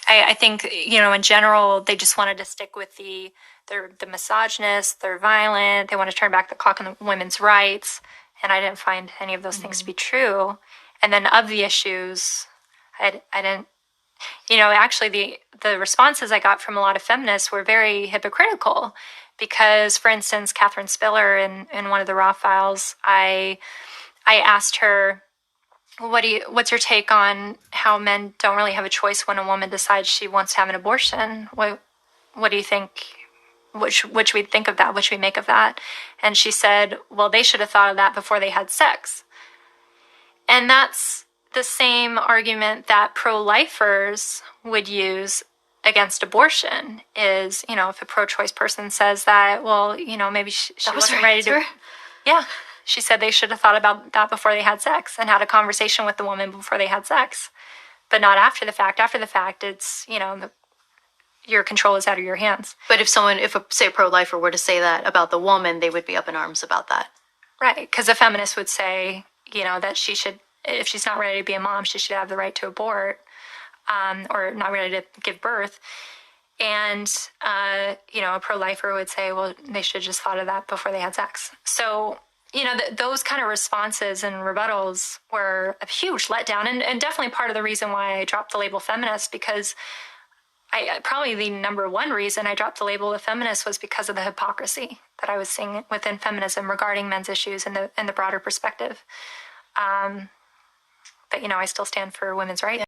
I think, in general, they just wanted to stick with they're the misogynist, they're violent, they want to turn back the clock on women's rights. And I didn't find any of those things to be true. And then of the issues, I didn't, actually the responses I got from a lot of feminists were very hypocritical because, for instance, Catherine Spiller in one of the Raw files, I asked her, what's your take on how men don't really have a choice when a woman decides she wants to have an abortion? What do you think? What should we think of that? What should we make of that? And she said, well, they should have thought of that before they had sex. And that's the same argument that pro-lifers would use against abortion is, if a pro-choice person says that, well, maybe she wasn't ready to. Yeah. She said they should have thought about that before they had sex and had a conversation with the woman before they had sex, but not after the fact. After the fact, it's, your control is out of your hands. But if a pro-lifer were to say that about the woman, they would be up in arms about that. Right, because a feminist would say, that she should, if she's not ready to be a mom, she should have the right to abort, or not ready to give birth. And, a pro-lifer would say, well, they should have just thought of that before they had sex. So, those kind of responses and rebuttals were a huge letdown, and definitely part of the reason why I dropped the label feminist, because probably the number one reason I dropped the label of feminist was because of the hypocrisy that I was seeing within feminism regarding men's issues and the broader perspective. But, I still stand for women's rights.